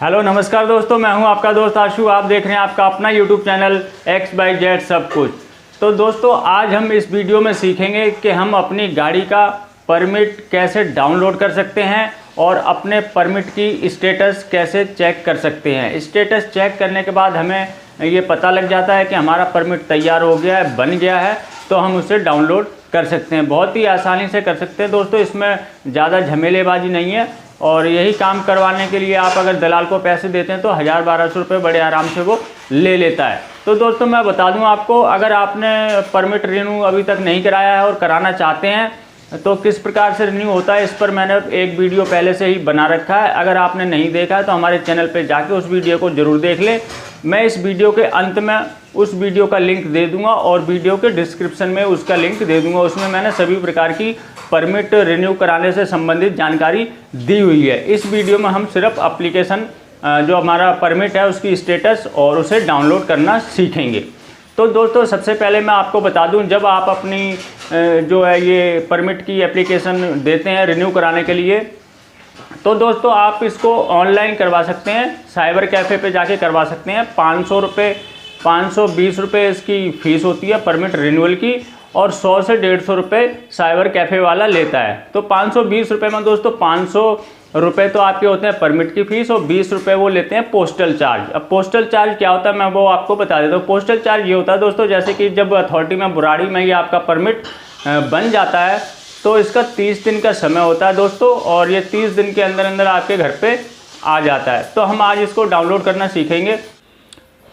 Hello नमस्कार दोस्तों, मैं हूं आपका दोस्त आशु। आप देख रहे हैं आपका अपना यूट्यूब चैनल XYZ सब कुछ। तो दोस्तों आज हम इस वीडियो में सीखेंगे कि हम अपनी गाड़ी का परमिट कैसे डाउनलोड कर सकते हैं और अपने परमिट की स्टेटस कैसे चेक कर सकते हैं। स्टेटस चेक करने के बाद हमें ये पता लग जाता है कि हमारा परमिट तैयार हो गया है, बन गया है, तो हम उसे डाउनलोड कर सकते हैं। बहुत ही आसानी से कर सकते हैं दोस्तों, इसमें ज़्यादा झमेलेबाजी नहीं है। और यही काम करवाने के लिए आप अगर दलाल को पैसे देते हैं तो 1000-1200 रुपये बड़े आराम से वो ले लेता है। तो दोस्तों मैं बता दूं आपको, अगर आपने परमिट रिन्यू अभी तक नहीं कराया है और कराना चाहते हैं तो किस प्रकार से रिन्यू होता है, इस पर मैंने एक वीडियो पहले से ही बना रखा है। अगर आपने नहीं देखा है तो हमारे चैनल पर जाके उस वीडियो को ज़रूर देख लें। मैं इस वीडियो के अंत में उस वीडियो का लिंक दे दूंगा और वीडियो के डिस्क्रिप्शन में उसका लिंक दे दूंगा। उसमें मैंने सभी प्रकार की परमिट रिन्यू कराने से संबंधित जानकारी दी हुई है। इस वीडियो में हम सिर्फ एप्लीकेशन जो हमारा परमिट है उसकी स्टेटस और उसे डाउनलोड करना सीखेंगे। तो दोस्तों सबसे पहले मैं आपको बता दूं, जब आप अपनी जो है ये परमिट की एप्लीकेशन देते हैं रिन्यू कराने के लिए, तो दोस्तों आप इसको ऑनलाइन करवा सकते हैं, साइबर कैफ़े पे जाके करवा सकते हैं। 500 रुपये 520 रुपये इसकी फ़ीस होती है परमिट रिन्यूअल की, और 100 से 150 रुपये साइबर कैफ़े वाला लेता है। तो 520 रुपये में दोस्तों 500 रुपये तो आपके होते हैं परमिट की फ़ीस, और 20 रुपये वो लेते हैं पोस्टल चार्ज। अब पोस्टल चार्ज क्या होता है मैं वो आपको बता देता हूँ। पोस्टल चार्ज ये होता है दोस्तों, जैसे कि जब अथॉरिटी में बुराड़ी में ही आपका परमिट बन जाता है तो इसका 30 दिन का समय होता है दोस्तों, और ये 30 दिन के अंदर अंदर आपके घर पे आ जाता है। तो हम आज इसको डाउनलोड करना सीखेंगे।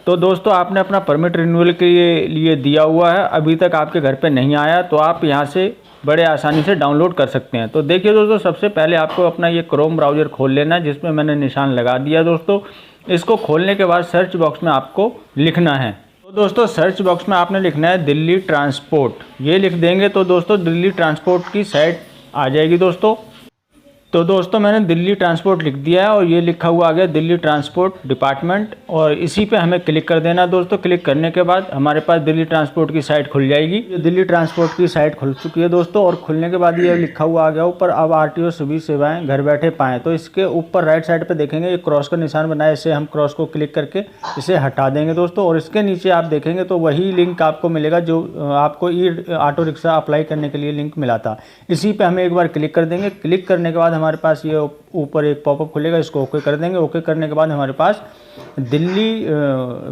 तो दोस्तों आपने अपना परमिट रिन्यूअल के लिए दिया हुआ है, अभी तक आपके घर पे नहीं आया, तो आप यहाँ से बड़े आसानी से डाउनलोड कर सकते हैं। तो देखिए दोस्तों, सबसे पहले आपको अपना ये क्रोम ब्राउज़र खोल लेना है, जिसमें मैंने निशान लगा दिया दोस्तों। इसको खोलने के बाद सर्च बॉक्स में आपको लिखना है। तो दोस्तों सर्च बॉक्स में आपने लिखना है दिल्ली ट्रांसपोर्ट। ये लिख देंगे तो दोस्तों दिल्ली ट्रांसपोर्ट की साइट आ जाएगी दोस्तों। तो दोस्तों मैंने दिल्ली ट्रांसपोर्ट लिख दिया है और ये लिखा हुआ आ गया दिल्ली ट्रांसपोर्ट डिपार्टमेंट, और इसी पे हमें क्लिक कर देना दोस्तों। क्लिक करने के बाद हमारे पास दिल्ली ट्रांसपोर्ट की साइट खुल जाएगी। ये दिल्ली ट्रांसपोर्ट की साइट खुल चुकी है दोस्तों, और खुलने के बाद ये लिखा हुआ आ गया ऊपर, अब RTO सभी सेवाएं घर बैठे पाएँ। तो इसके ऊपर राइट साइड पर देखेंगे ये क्रॉस का निशान बना है, इससे हम क्रॉस को क्लिक करके इसे हटा देंगे दोस्तों। और इसके नीचे आप देखेंगे तो वही लिंक आपको मिलेगा जो आपको ऑटो रिक्शा अप्लाई करने के लिए लिंक मिला था। इसी पर हमें एक बार क्लिक कर देंगे। क्लिक करने के बाद हमारे पास ये ऊपर एक पॉपअप खुलेगा, इसको ओके कर देंगे। ओके करने के बाद हमारे पास Delhi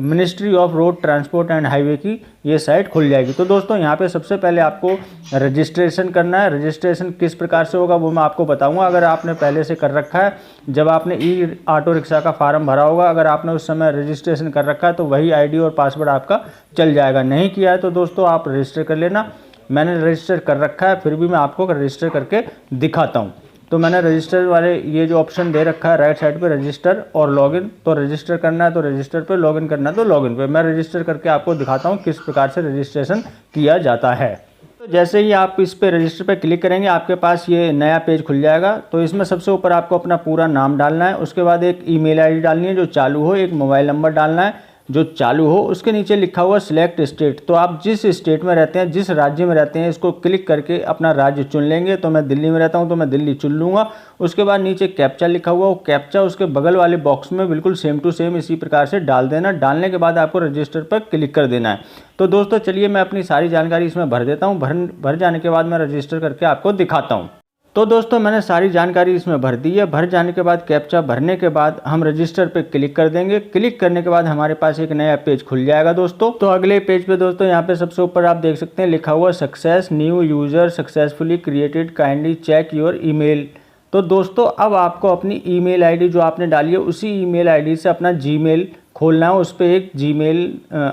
ministry of road transport and highway की ये साइट खुल जाएगी। तो दोस्तों यहाँ पे सबसे पहले आपको रजिस्ट्रेशन करना है। रजिस्ट्रेशन किस प्रकार से होगा वो मैं आपको बताऊंगा। अगर आपने पहले से कर रखा है, जब आपने ऑटो रिक्शा का फार्म भरा होगा, अगर आपने उस समय रजिस्ट्रेशन कर रखा है तो वही ID और पासवर्ड आपका चल जाएगा। नहीं किया है तो दोस्तों आप रजिस्टर कर लेना। मैंने रजिस्टर कर रखा है, फिर भी मैं आपको रजिस्टर करके दिखाता हूँ। तो मैंने रजिस्टर वाले ये जो ऑप्शन दे रखा है राइट साइड पे, रजिस्टर और लॉगिन। तो रजिस्टर करना है तो रजिस्टर पे, लॉगिन करना है तो लॉगिन पे। मैं रजिस्टर करके आपको दिखाता हूँ किस प्रकार से रजिस्ट्रेशन किया जाता है। तो जैसे ही आप इस पे रजिस्टर पे क्लिक करेंगे आपके पास ये नया पेज खुल जाएगा। तो इसमें सबसे ऊपर आपको अपना पूरा नाम डालना है, उसके बाद एक email ID डालनी है जो चालू हो, एक मोबाइल नंबर डालना है जो चालू हो। उसके नीचे लिखा हुआ सिलेक्ट स्टेट, तो आप जिस स्टेट में रहते हैं, जिस राज्य में रहते हैं, इसको क्लिक करके अपना राज्य चुन लेंगे। तो मैं दिल्ली में रहता हूं तो मैं दिल्ली चुन लूँगा। उसके बाद नीचे कैप्चा लिखा हुआ, वो कैप्चा उसके बगल वाले बॉक्स में बिल्कुल सेम टू सेम इसी प्रकार से डाल देना। डालने के बाद आपको रजिस्टर पर क्लिक कर देना है। तो दोस्तों चलिए मैं अपनी सारी जानकारी इसमें भर देता हूँ। भर जाने के बाद मैं रजिस्टर करके आपको दिखाता हूँ। तो दोस्तों मैंने सारी जानकारी इसमें भर दी है। भर जाने के बाद कैप्चा भरने के बाद हम रजिस्टर पे क्लिक कर देंगे। क्लिक करने के बाद हमारे पास एक नया पेज खुल जाएगा दोस्तों। तो अगले पेज पे दोस्तों यहाँ पे सबसे ऊपर आप देख सकते हैं लिखा हुआ success new user successfully created, kindly check your email. तो दोस्तों अब आपको अपनी ईमेल ID जो आपने डाली है उसी ईमेल ID से अपना Gmail खोलना है। उस पर एक Gmail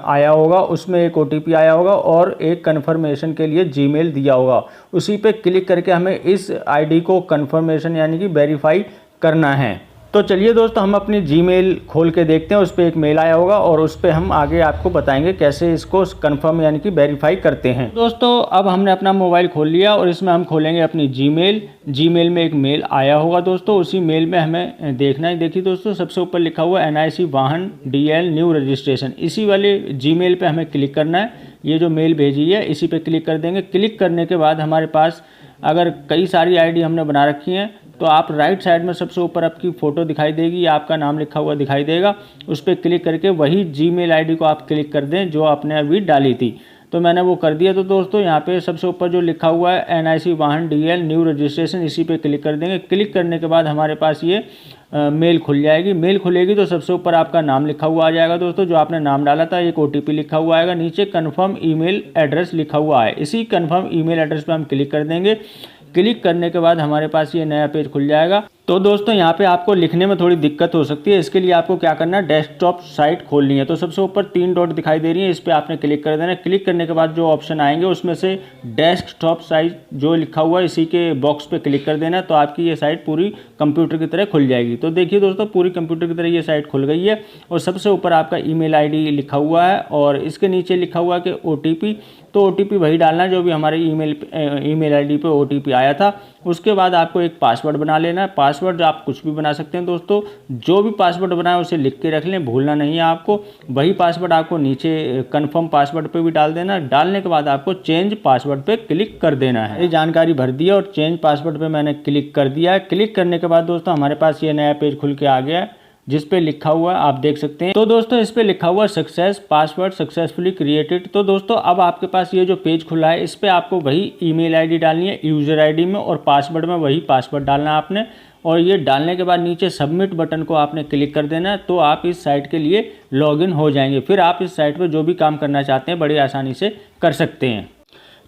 आया होगा, उसमें एक OTP आया होगा और एक कन्फर्मेशन के लिए Gmail दिया होगा। उसी पे क्लिक करके हमें इस ID को कन्फर्मेशन यानी कि वेरीफाई करना है। तो चलिए दोस्तों हम अपनी Gmail खोल के देखते हैं। उस पर एक मेल आया होगा और उस पर हम आगे आपको बताएंगे कैसे इसको कंफर्म यानी कि वेरीफाई करते हैं। दोस्तों अब हमने अपना मोबाइल खोल लिया और इसमें हम खोलेंगे अपनी Gmail में एक मेल आया होगा दोस्तों, उसी मेल में हमें देखना है। देखिए दोस्तों सबसे ऊपर लिखा हुआ NIC वाहन DL न्यू रजिस्ट्रेशन, इसी वाले Gmail पे हमें क्लिक करना है। ये जो मेल भेजी है इसी पे क्लिक कर देंगे। क्लिक करने के बाद हमारे पास अगर कई सारी ID हमने बना रखी हैं तो आप राइट साइड में सबसे ऊपर आपकी फ़ोटो दिखाई देगी या आपका नाम लिखा हुआ दिखाई देगा, उस पर क्लिक करके वही जीमेल आईडी को आप क्लिक कर दें जो आपने अभी डाली थी। तो मैंने वो कर दिया। तो दोस्तों यहाँ पे सबसे ऊपर जो लिखा हुआ है NIC वाहन DL न्यू रजिस्ट्रेशन, इसी पे क्लिक कर देंगे। क्लिक करने के बाद हमारे पास ये मेल खुल जाएगी। मेल खुलेगी तो सबसे ऊपर आपका नाम लिखा हुआ आ जाएगा दोस्तों, जो आपने नाम डाला था। एक OTP लिखा हुआ आएगा, नीचे कन्फर्म ईमेल एड्रेस लिखा हुआ है। इसी कन्फर्म ईमेल एड्रेस पे हम क्लिक कर देंगे। क्लिक करने के बाद हमारे पास ये नया पेज खुल जाएगा। तो दोस्तों यहाँ पे आपको लिखने में थोड़ी दिक्कत हो सकती है, इसके लिए आपको क्या करना है, डेस्कटॉप साइट खोलनी है। तो सबसे ऊपर 3 डॉट दिखाई दे रही है, इस पर आपने क्लिक कर देना है। क्लिक करने के बाद जो ऑप्शन आएंगे उसमें से डेस्कटॉप साइट जो लिखा हुआ है इसी के बॉक्स पे क्लिक कर देना है। तो आपकी ये साइट पूरी कंप्यूटर की तरह खुल जाएगी। तो देखिए दोस्तों, पूरी कंप्यूटर की तरह ये साइट खुल गई है और सबसे ऊपर आपका ईमेल आईडी लिखा हुआ है और इसके नीचे लिखा हुआ है कि OTP। तो OTP वही डालना है जो भी हमारे ईमेल आईडी पे OTP आया था। उसके बाद आपको एक पासवर्ड बना लेना है। पासवर्ड आप कुछ भी बना सकते हैं दोस्तों, जो भी पासवर्ड बनाए उसे लिख के रख लें, भूलना नहीं है आपको। वही पासवर्ड आपको नीचे कन्फर्म पासवर्ड पे भी डाल देना। डालने के बाद आपको चेंज पासवर्ड पे क्लिक कर देना है। ये जानकारी भर दी है और चेंज पासवर्ड पे मैंने क्लिक कर दिया है। क्लिक करने के बाद दोस्तों हमारे पास ये नया पेज खुल के आ गया है, जिस पे लिखा हुआ है आप देख सकते हैं। तो दोस्तों इस पे लिखा हुआ सक्सेस पासवर्ड सक्सेसफुली क्रिएटेड। तो दोस्तों अब आपके पास ये जो पेज खुला है, इस पे आपको वही ईमेल आईडी डालनी है यूज़र आईडी में, और पासवर्ड में वही पासवर्ड डालना है आपने। और ये डालने के बाद नीचे सबमिट बटन को आपने क्लिक कर देना है। तो आप इस साइट के लिए लॉगिन हो जाएंगे। फिर आप इस साइट पर जो भी काम करना चाहते हैं बड़ी आसानी से कर सकते हैं।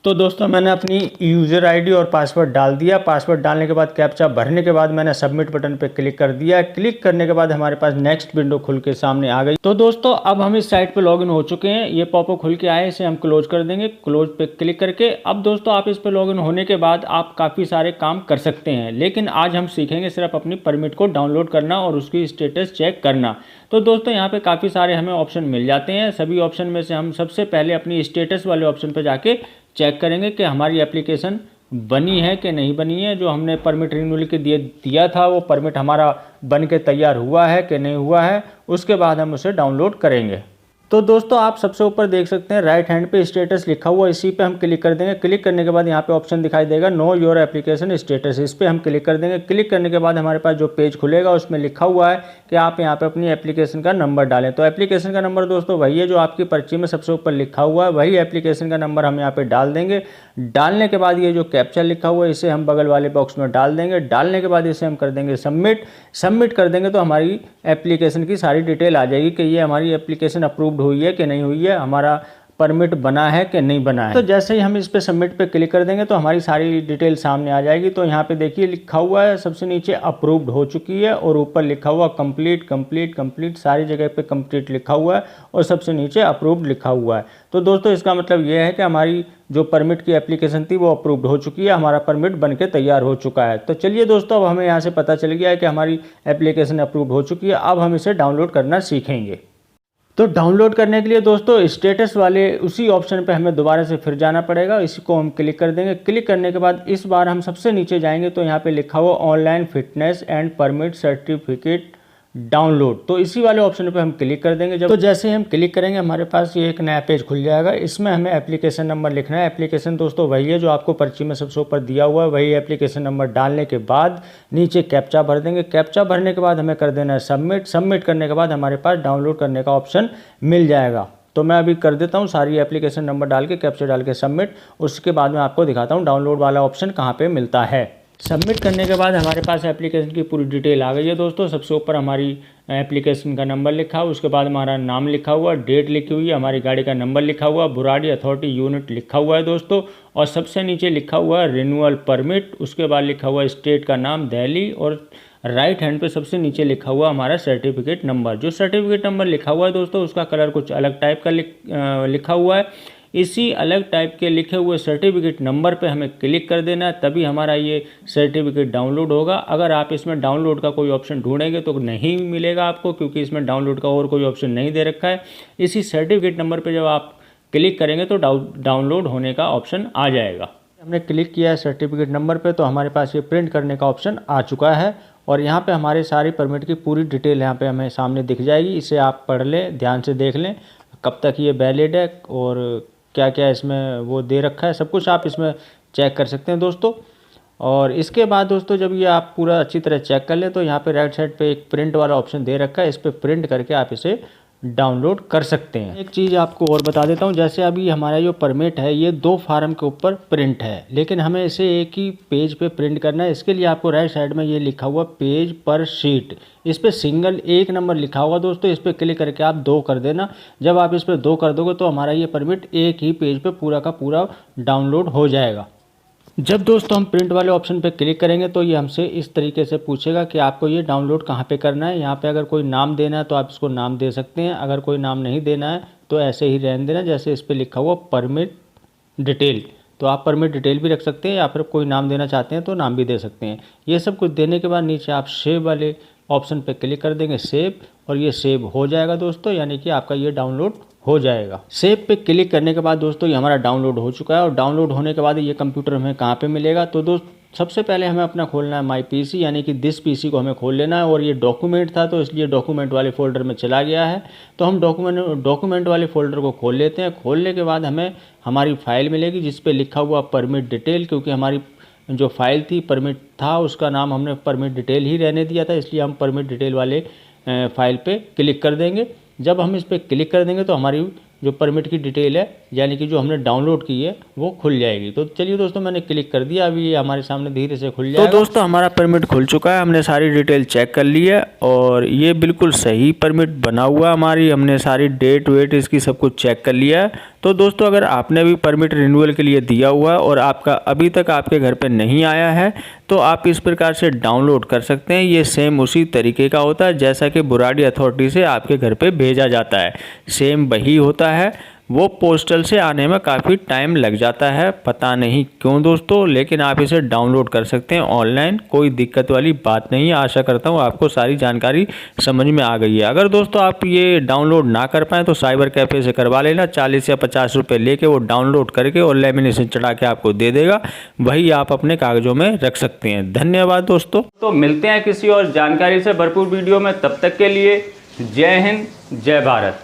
तो दोस्तों मैंने अपनी यूज़र आईडी और पासवर्ड डाल दिया। पासवर्ड डालने के बाद कैप्चा भरने के बाद मैंने सबमिट बटन पे क्लिक कर दिया। क्लिक करने के बाद हमारे पास नेक्स्ट विंडो खुल के सामने आ गई। तो दोस्तों अब हम इस साइट पे लॉगिन हो चुके हैं। ये पॉपअप खुल के आए, इसे हम क्लोज कर देंगे। क्लोज पे क्लिक करके अब दोस्तों आप इस पे लॉगिन होने के बाद आप काफ़ी सारे काम कर सकते हैं, लेकिन आज हम सीखेंगे सिर्फ अपनी परमिट को डाउनलोड करना और उसकी स्टेटस चेक करना। तो दोस्तों यहाँ पे काफ़ी सारे हमें ऑप्शन मिल जाते हैं। सभी ऑप्शन में से हम सबसे पहले अपनी स्टेटस वाले ऑप्शन पर जाके चेक करेंगे कि हमारी एप्लीकेशन बनी है कि नहीं बनी है। जो हमने परमिट रिन्यूअल के दिया था वो परमिट हमारा बन के तैयार हुआ है कि नहीं हुआ है, उसके बाद हम उसे डाउनलोड करेंगे। तो दोस्तों आप सबसे ऊपर देख सकते हैं राइट हैंड पे स्टेटस लिखा हुआ, इसी पे हम क्लिक कर देंगे। क्लिक करने के बाद यहाँ पे ऑप्शन दिखाई देगा नो योर एप्लीकेशन स्टेटस, इस पे हम क्लिक कर देंगे। क्लिक करने के बाद हमारे पास जो पेज खुलेगा उसमें लिखा हुआ है कि आप यहाँ पे अपनी एप्लीकेशन का नंबर डालें। तो एप्लीकेशन का नंबर दोस्तों वही है जो आपकी पर्ची में सबसे ऊपर लिखा हुआ है, वही एप्लीकेशन का नंबर हम यहाँ पे डाल देंगे। डालने के बाद ये जो कैप्चा लिखा हुआ है इसे हम बगल वाले बॉक्स में डाल देंगे। डालने के बाद इसे हम कर देंगे सबमिट। सबमिट कर देंगे तो हमारी एप्लीकेशन की सारी डिटेल आ जाएगी कि ये हमारी एप्लीकेशन अप्रूव्ड हुई है कि नहीं हुई है, हमारा परमिट बना है कि नहीं बना है। तो जैसे ही हम इस पे सबमिट पे क्लिक कर देंगे तो हमारी सारी डिटेल सामने आ जाएगी। तो यहाँ पे देखिए लिखा हुआ है सबसे नीचे अप्रूव्ड हो चुकी है और ऊपर लिखा हुआ कंप्लीट कंप्लीट कंप्लीट, सारी जगह पे कंप्लीट लिखा हुआ है और सबसे नीचे अप्रूव्ड लिखा हुआ है। तो दोस्तों इसका मतलब ये है कि हमारी जो परमिट की एप्लीकेशन थी वो अप्रूव्ड हो चुकी है, हमारा परमिट बन के तैयार हो चुका है। तो चलिए दोस्तों अब हमें यहाँ से पता चल गया है कि हमारी एप्लीकेशन अप्रूव्ड हो चुकी है। अब हम इसे डाउनलोड करना सीखेंगे। तो डाउनलोड करने के लिए दोस्तों स्टेटस वाले उसी ऑप्शन पे हमें दोबारा से फिर जाना पड़ेगा। इसी को हम क्लिक कर देंगे। क्लिक करने के बाद इस बार हम सबसे नीचे जाएंगे तो यहाँ पे लिखा हुआ online fitness and permit certificate download, तो इसी वाले ऑप्शन पे हम क्लिक कर देंगे। जब तो जैसे ही हम क्लिक करेंगे हमारे पास ये एक नया पेज खुल जाएगा। इसमें हमें एप्लीकेशन नंबर लिखना है। एप्लीकेशन दोस्तों वही है जो आपको पर्ची में सबसे ऊपर दिया हुआ है, वही एप्लीकेशन नंबर डालने के बाद नीचे कैप्चा भर देंगे। कैप्चा भरने के बाद हमें कर देना है सबमिट। सबमिट करने के बाद हमारे पास डाउनलोड करने का ऑप्शन मिल जाएगा। तो मैं अभी कर देता हूँ सारी एप्लीकेशन नंबर डाल के कैप्चा डाल के सबमिट। उसके बाद मैं आपको दिखाता हूँ डाउनलोड वाला ऑप्शन कहाँ पर मिलता है। सबमिट करने के बाद हमारे पास एप्लीकेशन की पूरी डिटेल आ गई है दोस्तों। सबसे ऊपर हमारी एप्लीकेशन का नंबर लिखा हुआ, उसके बाद हमारा नाम लिखा हुआ, डेट लिखी हुई है, हमारी गाड़ी का नंबर लिखा हुआ, बुराड़ी अथॉरिटी यूनिट लिखा हुआ है दोस्तों, और सबसे नीचे लिखा हुआ है रिन्यूअल परमिट। उसके बाद लिखा हुआ है स्टेट का नाम दिल्ली, और राइट हैंड पे सबसे नीचे लिखा हुआ हमारा सर्टिफिकेट नंबर। जो सर्टिफिकेट नंबर लिखा हुआ है दोस्तों उसका कलर कुछ अलग टाइप का लिखा हुआ है। इसी अलग टाइप के लिखे हुए सर्टिफिकेट नंबर पे हमें क्लिक कर देना है, तभी हमारा ये सर्टिफिकेट डाउनलोड होगा। अगर आप इसमें डाउनलोड का कोई ऑप्शन ढूंढेंगे तो नहीं मिलेगा आपको, क्योंकि इसमें डाउनलोड का और कोई ऑप्शन नहीं दे रखा है। इसी सर्टिफिकेट नंबर पे जब आप क्लिक करेंगे तो डाउनलोड होने का ऑप्शन आ जाएगा। हमने क्लिक किया है सर्टिफिकेट नंबर पे तो हमारे पास ये प्रिंट करने का ऑप्शन आ चुका है, और यहाँ पे हमारे सारी परमिट की पूरी डिटेल यहाँ पे हमें सामने दिख जाएगी। इसे आप पढ़ लें, ध्यान से देख लें कब तक ये वैलिड है और क्या क्या इसमें वो दे रखा है, सब कुछ आप इसमें चेक कर सकते हैं दोस्तों। और इसके बाद दोस्तों जब ये आप पूरा अच्छी तरह चेक कर लें तो यहाँ पे राइट साइड पे एक प्रिंट वाला ऑप्शन दे रखा है, इस पर प्रिंट करके आप इसे डाउनलोड कर सकते हैं। एक चीज़ आपको और बता देता हूँ, जैसे अभी हमारा जो परमिट है ये 2 फार्म के ऊपर प्रिंट है, लेकिन हमें इसे एक ही पेज पे प्रिंट करना है। इसके लिए आपको राइट साइड में ये लिखा हुआ पेज पर शीट, इस पर सिंगल 1 नंबर लिखा होगा दोस्तों, इस पर क्लिक करके आप 2 कर देना। जब आप इस पर 2 कर दोगे तो हमारा ये परमिट एक ही पेज पे पूरा का पूरा डाउनलोड हो जाएगा। जब दोस्तों हम प्रिंट वाले ऑप्शन पे क्लिक करेंगे तो ये हमसे इस तरीके से पूछेगा कि आपको ये डाउनलोड कहाँ पे करना है। यहाँ पे अगर कोई नाम देना है तो आप इसको नाम दे सकते हैं, अगर कोई नाम नहीं देना है तो ऐसे ही रहने देना। जैसे इस पर लिखा हुआ परमिट डिटेल, तो आप परमिट डिटेल भी रख सकते हैं, या फिर कोई नाम देना चाहते हैं तो नाम भी दे सकते हैं। ये सब कुछ देने के बाद नीचे आप सेव वाले ऑप्शन पे क्लिक कर देंगे, सेव, और ये सेव हो जाएगा दोस्तों, यानी कि आपका ये डाउनलोड हो जाएगा। सेव पे क्लिक करने के बाद दोस्तों ये हमारा डाउनलोड हो चुका है। और डाउनलोड होने के बाद ये कंप्यूटर हमें कहाँ पे मिलेगा, तो दोस्त सबसे पहले हमें अपना खोलना है माई पीसी, यानी कि दिस पीसी को हमें खोल लेना है। और ये डॉक्यूमेंट था तो इसलिए डॉक्यूमेंट वाले फोल्डर में चला गया है, तो हम डॉक्यूमेंट वाले फोल्डर को खोल लेते हैं। खोलने के बाद हमें हमारी फाइल मिलेगी जिस पे लिखा हुआ परमिट डिटेल, क्योंकि हमारी जो फाइल थी परमिट था उसका नाम हमने परमिट डिटेल ही रहने दिया था, इसलिए हम परमिट डिटेल वाले फाइल पे क्लिक कर देंगे। जब हम इस पर क्लिक कर देंगे तो हमारी जो परमिट की डिटेल है, यानी कि जो हमने डाउनलोड की है, वो खुल जाएगी। तो चलिए दोस्तों मैंने क्लिक कर दिया, अभी ये हमारे सामने धीरे से खुल जाएगा। तो दोस्तों हमारा परमिट खुल चुका है, हमने सारी डिटेल चेक कर ली है और ये बिल्कुल सही परमिट बना हुआ हमारी, हमने सारी डेट वेट इसकी सब कुछ चेक कर लिया है। तो दोस्तों अगर आपने भी परमिट रिन्यूअल के लिए दिया हुआ है और आपका अभी तक आपके घर पे नहीं आया है तो आप इस प्रकार से डाउनलोड कर सकते हैं। ये सेम उसी तरीके का होता है जैसा कि बुराड़ी अथॉरिटी से आपके घर पे भेजा जाता है, सेम वही होता है। वो पोस्टल से आने में काफ़ी टाइम लग जाता है, पता नहीं क्यों दोस्तों, लेकिन आप इसे डाउनलोड कर सकते हैं ऑनलाइन, कोई दिक्कत वाली बात नहीं है। आशा करता हूँ आपको सारी जानकारी समझ में आ गई है। अगर दोस्तों आप ये डाउनलोड ना कर पाएँ तो साइबर कैफ़े से करवा लेना, 40 या 50 रुपये लेके वो डाउनलोड करके और लेमिनेशन चढ़ा के आपको दे देगा, वही आप अपने कागज़ों में रख सकते हैं। धन्यवाद दोस्तों। तो मिलते हैं किसी और जानकारी से भरपूर वीडियो में, तब तक के लिए जय हिंद, जय भारत।